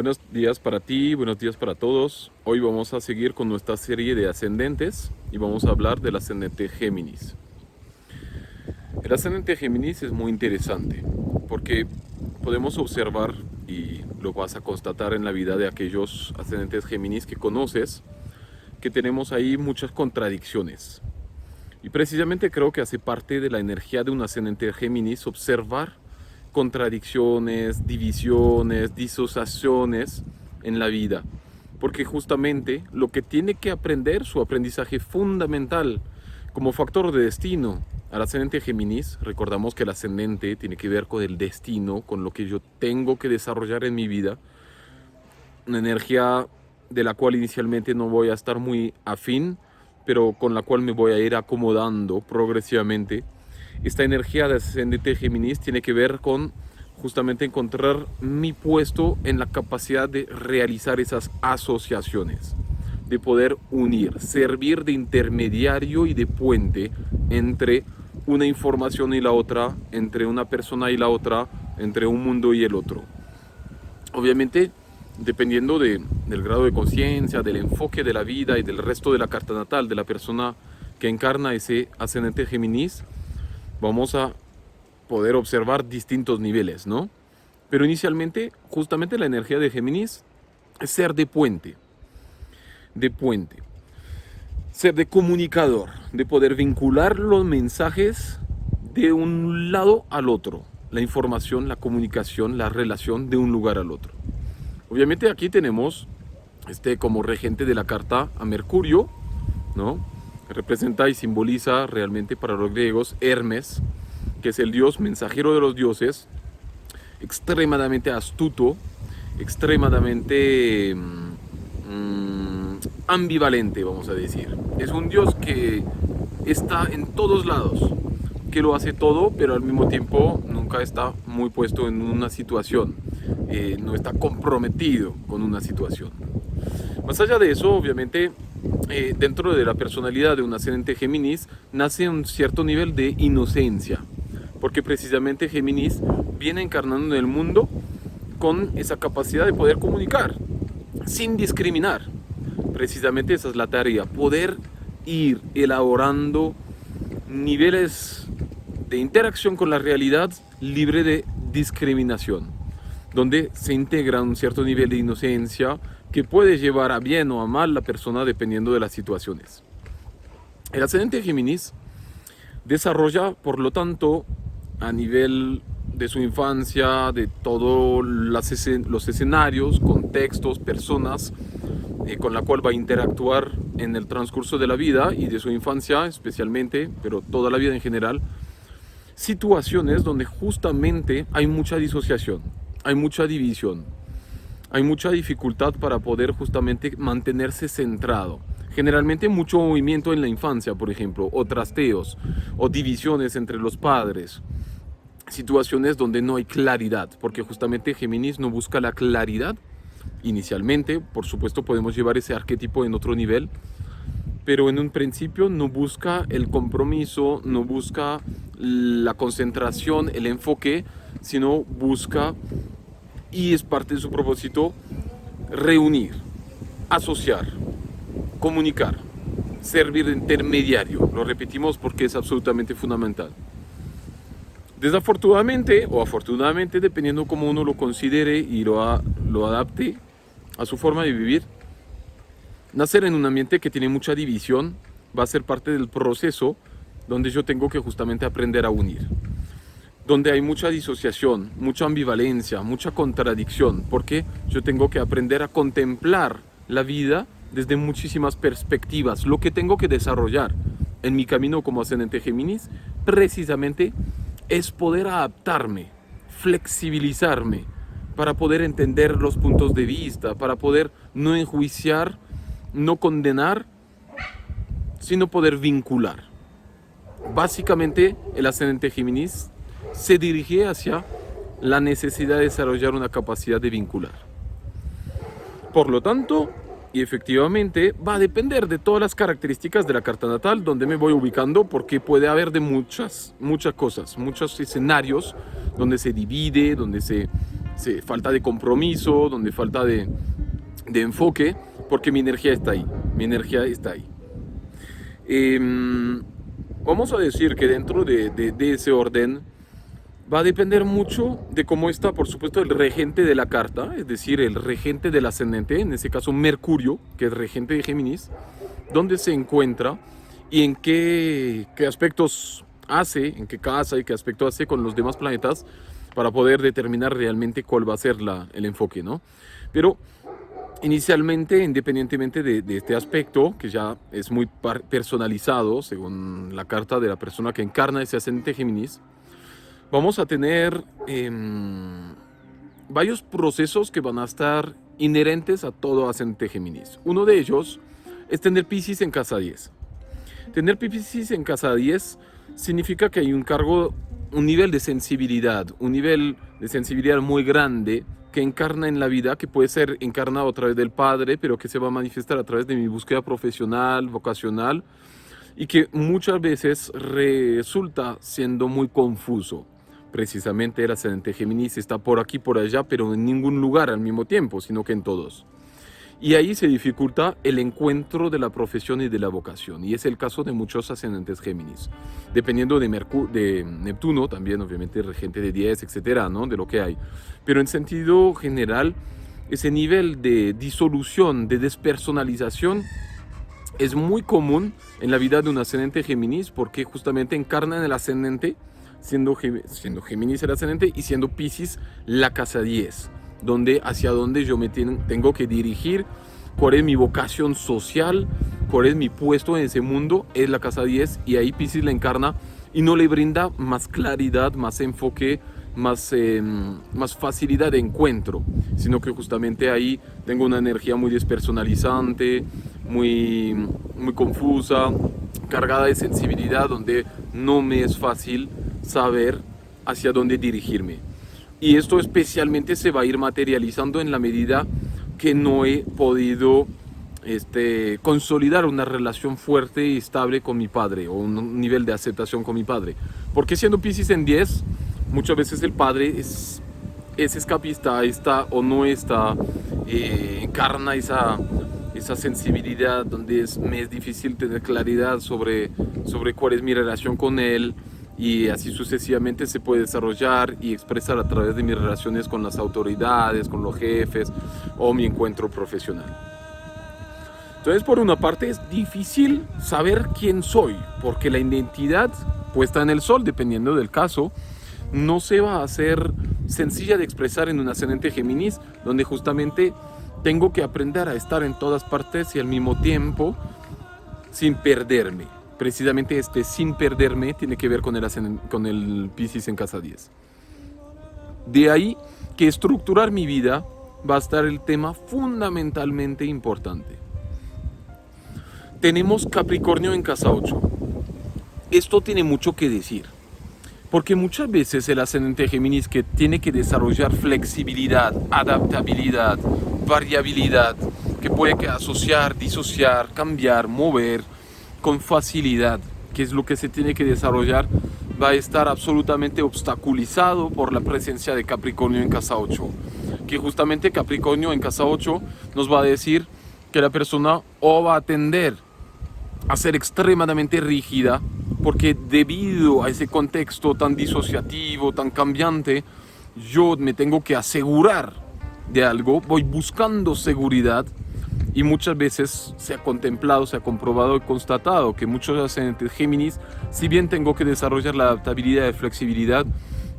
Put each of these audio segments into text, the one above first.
Buenos días para ti, buenos días para todos. Hoy vamos a seguir con nuestra serie de ascendentes y vamos a hablar del ascendente Géminis. El ascendente Géminis es muy interesante porque podemos observar, y lo vas a constatar en la vida de aquellos ascendentes Géminis que conoces, que tenemos ahí muchas contradicciones. Y precisamente creo que hace parte de la energía de un ascendente Géminis observar contradicciones, divisiones, disociaciones en la vida. Porque justamente lo que tiene que aprender, su aprendizaje fundamental como factor de destino al ascendente Géminis, recordamos que el ascendente tiene que ver con el destino, con lo que yo tengo que desarrollar en mi vida, una energía de la cual inicialmente no voy a estar muy afín, pero con la cual me voy a ir acomodando progresivamente. Esta energía de ascendente Géminis tiene que ver con justamente encontrar mi puesto en la capacidad de realizar esas asociaciones, de poder unir, servir de intermediario y de puente entre una información y la otra, entre una persona y la otra, entre un mundo y el otro. Obviamente, dependiendo del grado de conciencia, del enfoque de la vida y del resto de la carta natal de la persona que encarna ese ascendente Géminis, vamos a poder observar distintos niveles, ¿no? Pero inicialmente, justamente la energía de Géminis es ser de puente, ser de comunicador, de poder vincular los mensajes de un lado al otro, la información, la comunicación, la relación de un lugar al otro. Obviamente aquí tenemos como regente de la carta a Mercurio, ¿no? Representa y simboliza realmente para los griegos Hermes, que es el dios mensajero de los dioses, extremadamente astuto, extremadamente ambivalente, vamos a decir. Es un dios que está en todos lados, que lo hace todo, pero al mismo tiempo nunca está muy puesto en una situación, no está comprometido con una situación. Más allá de eso, obviamente, dentro de la personalidad de un ascendente Géminis nace un cierto nivel de inocencia, porque precisamente Géminis viene encarnando en el mundo con esa capacidad de poder comunicar sin discriminar. Precisamente esa es la tarea, poder ir elaborando niveles de interacción con la realidad libre de discriminación, donde se integra un cierto nivel de inocencia que puede llevar a bien o a mal la persona dependiendo de las situaciones. El ascendente Géminis desarrolla, por lo tanto, a nivel de su infancia, de todos los escenarios, contextos, personas con la cual va a interactuar en el transcurso de la vida y de su infancia especialmente, pero toda la vida en general, situaciones donde justamente hay mucha disociación, hay mucha división, hay mucha dificultad para poder justamente mantenerse centrado. Generalmente mucho movimiento en la infancia, por ejemplo, o trasteos, o divisiones entre los padres. Situaciones donde no hay claridad, porque justamente Géminis no busca la claridad inicialmente. Por supuesto podemos llevar ese arquetipo en otro nivel, pero en un principio no busca el compromiso, no busca la concentración, el enfoque, sino busca, y es parte de su propósito, reunir, asociar, comunicar, servir de intermediario. Lo repetimos porque es absolutamente fundamental. Desafortunadamente o afortunadamente, dependiendo cómo uno lo considere y lo adapte a su forma de vivir, nacer en un ambiente que tiene mucha división va a ser parte del proceso donde yo tengo que justamente aprender a unir. Donde hay mucha disociación, mucha ambivalencia, mucha contradicción, porque yo tengo que aprender a contemplar la vida desde muchísimas perspectivas. Lo que tengo que desarrollar en mi camino como ascendente Géminis, precisamente, es poder adaptarme, flexibilizarme, para poder entender los puntos de vista, para poder no enjuiciar, no condenar, sino poder vincular. Básicamente, el ascendente Géminis se dirige hacia la necesidad de desarrollar una capacidad de vincular. Por lo tanto, y efectivamente, va a depender de todas las características de la carta natal, donde me voy ubicando, porque puede haber de muchas cosas, muchos escenarios donde se divide, donde se falta de compromiso, donde falta de enfoque, porque mi energía está ahí, Vamos a decir que dentro de ese orden va a depender mucho de cómo está, por supuesto, el regente de la carta, es decir, el regente del ascendente, en este caso Mercurio, que es regente de Géminis, dónde se encuentra y en qué aspectos hace, en qué casa y qué aspecto hace con los demás planetas para poder determinar realmente cuál va a ser el enfoque, ¿no? Pero inicialmente, independientemente de este aspecto, que ya es muy personalizado según la carta de la persona que encarna ese ascendente Géminis, vamos a tener varios procesos que van a estar inherentes a todo ascendente Géminis. Uno de ellos es tener Piscis en casa 10. Tener Piscis en casa 10 significa que hay un nivel de sensibilidad, muy grande que encarna en la vida, que puede ser encarnado a través del padre, pero que se va a manifestar a través de mi búsqueda profesional, vocacional, y que muchas veces resulta siendo muy confuso. Precisamente el ascendente Géminis está por aquí, por allá, pero en ningún lugar al mismo tiempo, sino que en todos. Y ahí se dificulta el encuentro de la profesión y de la vocación. Y es el caso de muchos ascendentes Géminis. Dependiendo de Neptuno, también obviamente regente de 10, etcétera, ¿no? De lo que hay. Pero en sentido general, ese nivel de disolución, de despersonalización, es muy común en la vida de un ascendente Géminis porque justamente encarna en el ascendente, siendo Géminis el ascendente y siendo Piscis la casa 10. Hacia donde yo me tengo que dirigir, cuál es mi vocación social, cuál es mi puesto en ese mundo, es la casa 10 y ahí Piscis la encarna y no le brinda más claridad, más enfoque, más facilidad de encuentro, sino que justamente ahí tengo una energía muy despersonalizante, muy confusa, cargada de sensibilidad, donde no me es fácil saber hacia dónde dirigirme. Y esto especialmente se va a ir materializando en la medida que no he podido consolidar una relación fuerte y estable con mi padre, o un nivel de aceptación con mi padre. Porque siendo Piscis en 10, muchas veces el padre es escapista, está o no está, encarna esa sensibilidad donde me es difícil tener claridad sobre cuál es mi relación con él. Y así sucesivamente se puede desarrollar y expresar a través de mis relaciones con las autoridades, con los jefes o mi encuentro profesional. Entonces, por una parte es difícil saber quién soy, porque la identidad puesta en el sol, dependiendo del caso, no se va a hacer sencilla de expresar en un ascendente Géminis, donde justamente tengo que aprender a estar en todas partes y al mismo tiempo sin perderme. Precisamente sin perderme tiene que ver con el Piscis en casa 10. De ahí que estructurar mi vida va a estar el tema fundamentalmente importante. Tenemos Capricornio en casa 8. Esto tiene mucho que decir, porque muchas veces el ascendente Géminis, que tiene que desarrollar flexibilidad, adaptabilidad, variabilidad, que puede asociar, disociar, cambiar, mover con facilidad, que es lo que se tiene que desarrollar, va a estar absolutamente obstaculizado por la presencia de Capricornio en casa 8. Que justamente Capricornio en casa 8 nos va a decir que la persona o va a tender a ser extremadamente rígida, porque debido a ese contexto tan disociativo, tan cambiante, yo me tengo que asegurar de algo, voy buscando seguridad. Y muchas veces se ha contemplado, se ha comprobado y constatado que muchos ascendentes Géminis, si bien tengo que desarrollar la adaptabilidad y flexibilidad,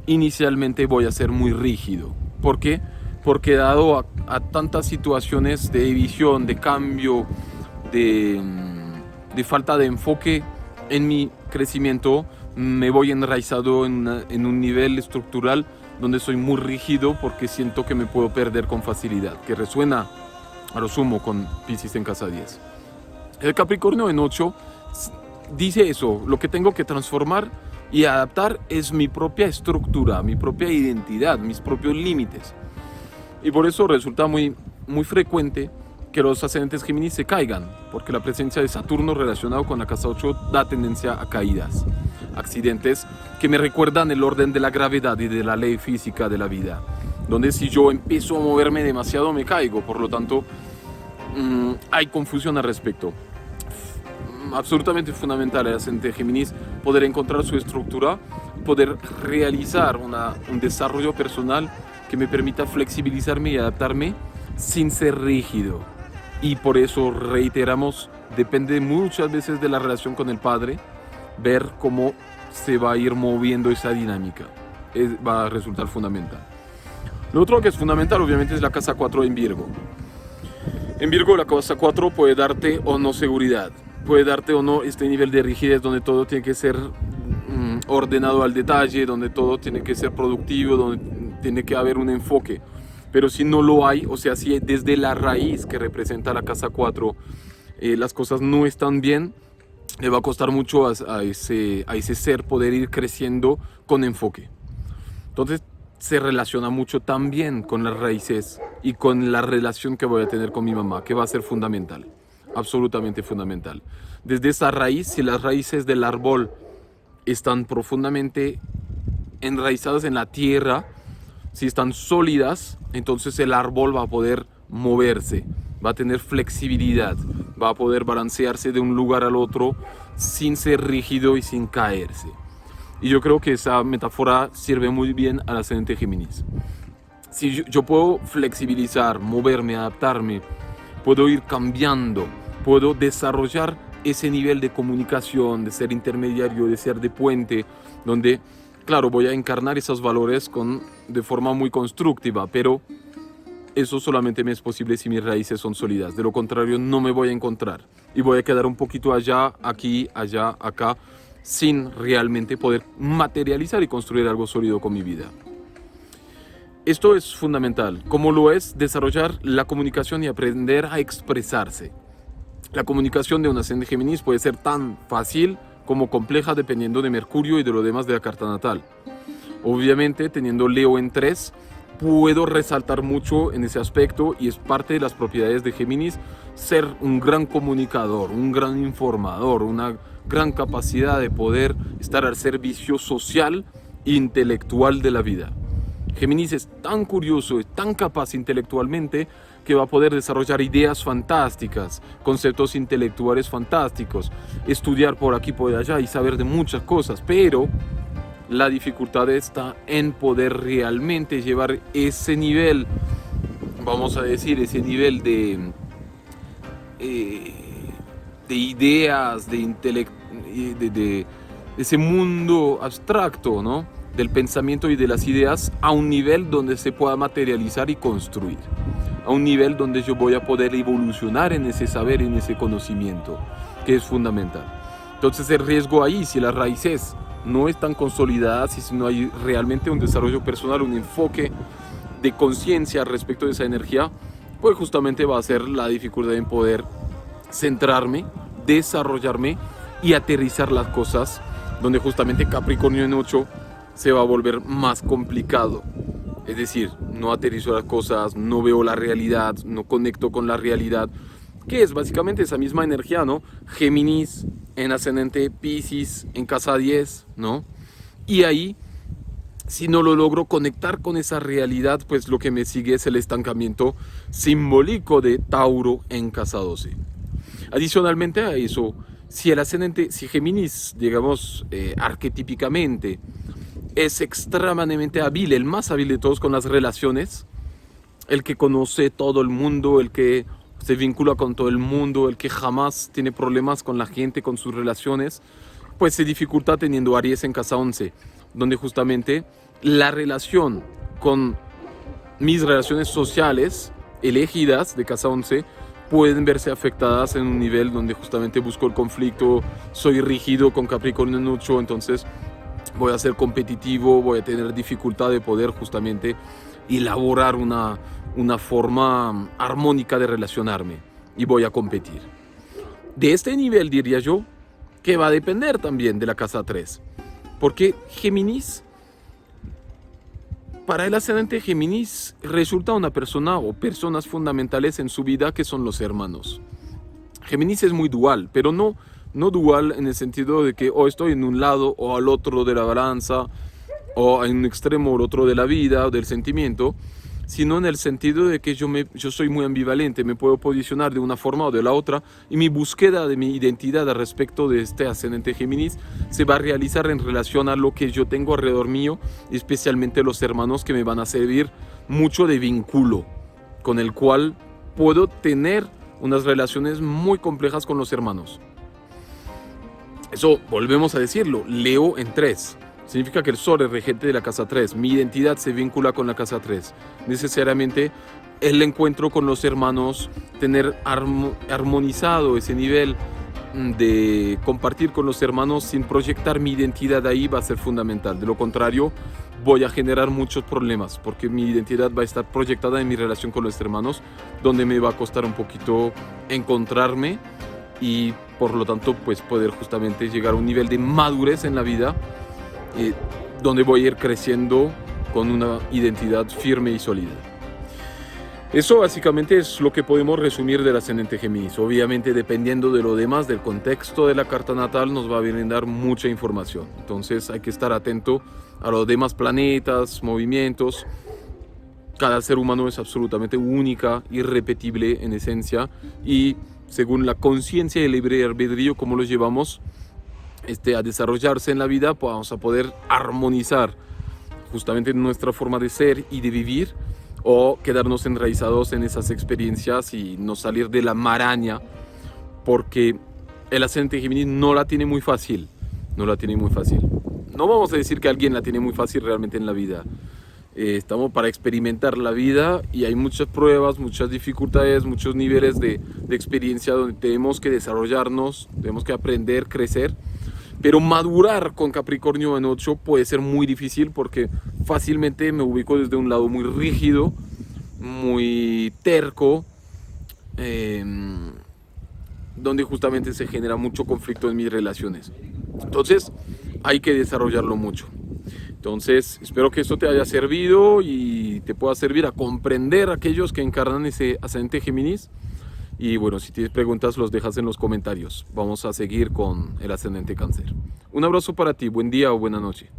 inicialmente voy a ser muy rígido. ¿Por qué? Porque dado a tantas situaciones de división, de cambio, de falta de enfoque en mi crecimiento, me voy enraizado en un nivel estructural donde soy muy rígido porque siento que me puedo perder con facilidad, que resuena a lo sumo con Piscis en casa 10. El Capricornio en 8 dice eso: lo que tengo que transformar y adaptar es mi propia estructura, mi propia identidad, mis propios límites. Y por eso resulta muy frecuente que los ascendentes Géminis se caigan, porque la presencia de Saturno relacionado con la casa 8 da tendencia a caídas, accidentes que me recuerdan el orden de la gravedad y de la ley física de la vida, donde si yo empiezo a moverme demasiado me caigo, por lo tanto hay confusión al respecto. Absolutamente fundamental el ascendente Géminis poder encontrar su estructura, poder realizar un desarrollo personal que me permita flexibilizarme y adaptarme sin ser rígido. Y por eso reiteramos, depende muchas veces de la relación con el padre, ver cómo se va a ir moviendo esa dinámica. Va a resultar fundamental. Lo otro que es fundamental obviamente es la casa 4 en Virgo. En Virgo la casa 4 puede darte o no seguridad, puede darte o no este nivel de rigidez donde todo tiene que ser ordenado al detalle, donde todo tiene que ser productivo, donde tiene que haber un enfoque. Pero si no lo hay, o sea, si desde la raíz que representa la casa 4 las cosas no están bien, le va a costar mucho a ese ser poder ir creciendo con enfoque. Entonces se relaciona mucho también con las raíces y con la relación que voy a tener con mi mamá, que va a ser fundamental, absolutamente fundamental. Desde esa raíz, si las raíces del árbol están profundamente enraizadas en la tierra, si están sólidas, entonces el árbol va a poder moverse, va a tener flexibilidad, va a poder balancearse de un lugar al otro sin ser rígido y sin caerse. Y yo creo que esa metáfora sirve muy bien al ascendente Géminis. Si yo puedo flexibilizar, moverme, adaptarme, puedo ir cambiando, puedo desarrollar ese nivel de comunicación, de ser intermediario, de ser de puente, donde, claro, voy a encarnar esos valores de forma muy constructiva, pero eso solamente me es posible si mis raíces son sólidas. De lo contrario, no me voy a encontrar y voy a quedar un poquito allá, aquí, allá, acá, sin realmente poder materializar y construir algo sólido con mi vida. Esto es fundamental, como lo es desarrollar la comunicación y aprender a expresarse. La comunicación de un ascendente Géminis puede ser tan fácil como compleja dependiendo de Mercurio y de lo demás de la carta natal. Obviamente, teniendo Leo en 3, puedo resaltar mucho en ese aspecto y es parte de las propiedades de Géminis ser un gran comunicador, un gran informador, una gran capacidad de poder estar al servicio social e intelectual de la vida. Géminis es tan curioso, es tan capaz intelectualmente que va a poder desarrollar ideas fantásticas, conceptos intelectuales fantásticos, estudiar por aquí, por allá y saber de muchas cosas, pero la dificultad está en poder realmente llevar ese nivel, vamos a decir, ese nivel de ideas, de ese mundo abstracto, ¿no? Del pensamiento y de las ideas a un nivel donde se pueda materializar y construir, a un nivel donde yo voy a poder evolucionar en ese saber, en ese conocimiento, que es fundamental. Entonces el riesgo ahí, si las raíces no están consolidadas y si no hay realmente un desarrollo personal, un enfoque de conciencia respecto de esa energía, pues justamente va a ser la dificultad en poder centrarme, desarrollarme y aterrizar las cosas, donde justamente Capricornio en 8 se va a volver más complicado. Es decir, no aterrizo las cosas, no veo la realidad, no conecto con la realidad, que es básicamente esa misma energía, ¿no? Géminis en ascendente Piscis en casa 10, ¿no? Y ahí, si no lo logro conectar con esa realidad, pues lo que me sigue es el estancamiento simbólico de Tauro en casa 12. Adicionalmente a eso, si Géminis, digamos, arquetípicamente, es extremadamente hábil, el más hábil de todos con las relaciones, el que conoce todo el mundo, el que se vincula con todo el mundo, el que jamás tiene problemas con la gente, con sus relaciones, pues se dificulta teniendo Aries en casa 11, donde justamente la relación con mis relaciones sociales elegidas de casa 11 pueden verse afectadas en un nivel donde justamente busco el conflicto, soy rígido con Capricornio en 8, entonces voy a ser competitivo, voy a tener dificultad de poder justamente elaborar una forma armónica de relacionarme y voy a competir. De este nivel diría yo que va a depender también de la casa 3, porque Géminis, para el ascendente Géminis resulta una persona o personas fundamentales en su vida que son los hermanos. Géminis es muy dual, pero no dual en el sentido de que o estoy en un lado o al otro de la balanza, o en un extremo o al otro de la vida o del sentimiento, sino en el sentido de que yo soy muy ambivalente, me puedo posicionar de una forma o de la otra, y mi búsqueda de mi identidad al respecto de este ascendente Géminis se va a realizar en relación a lo que yo tengo alrededor mío, especialmente los hermanos que me van a servir mucho de vínculo, con el cual puedo tener unas relaciones muy complejas con los hermanos. Eso, volvemos a decirlo, Leo en 3. Significa que el Sol es regente de la casa 3. Mi identidad se vincula con la casa 3. Necesariamente el encuentro con los hermanos, tener armonizado ese nivel de compartir con los hermanos sin proyectar mi identidad ahí va a ser fundamental. De lo contrario, voy a generar muchos problemas porque mi identidad va a estar proyectada en mi relación con los hermanos, donde me va a costar un poquito encontrarme y por lo tanto pues poder justamente llegar a un nivel de madurez en la vida donde voy a ir creciendo con una identidad firme y sólida. Eso básicamente es lo que podemos resumir del ascendente Géminis. Obviamente, dependiendo de lo demás, del contexto de la carta natal, nos va a brindar mucha información. Entonces hay que estar atento a los demás planetas, movimientos. Cada ser humano es absolutamente única, irrepetible en esencia, y según la conciencia y el libre albedrío, como los llevamos a desarrollarse en la vida, pues vamos a poder armonizar justamente nuestra forma de ser y de vivir, o quedarnos enraizados en esas experiencias y no salir de la maraña, porque el ascendente Géminis no la tiene muy fácil, no la tiene muy fácil. No vamos a decir que alguien la tiene muy fácil realmente en la vida. Estamos para experimentar la vida y hay muchas pruebas, muchas dificultades, muchos niveles de experiencia donde tenemos que desarrollarnos, tenemos que aprender, crecer. Pero madurar con Capricornio en 8 puede ser muy difícil porque fácilmente me ubico desde un lado muy rígido, muy terco, donde justamente se genera mucho conflicto en mis relaciones. Entonces hay que desarrollarlo mucho. Entonces espero que esto te haya servido y te pueda servir a comprender a aquellos que encarnan ese ascendente Géminis. Y bueno, si tienes preguntas, los dejas en los comentarios. Vamos a seguir con el ascendente Cáncer. Un abrazo para ti, buen día o buena noche.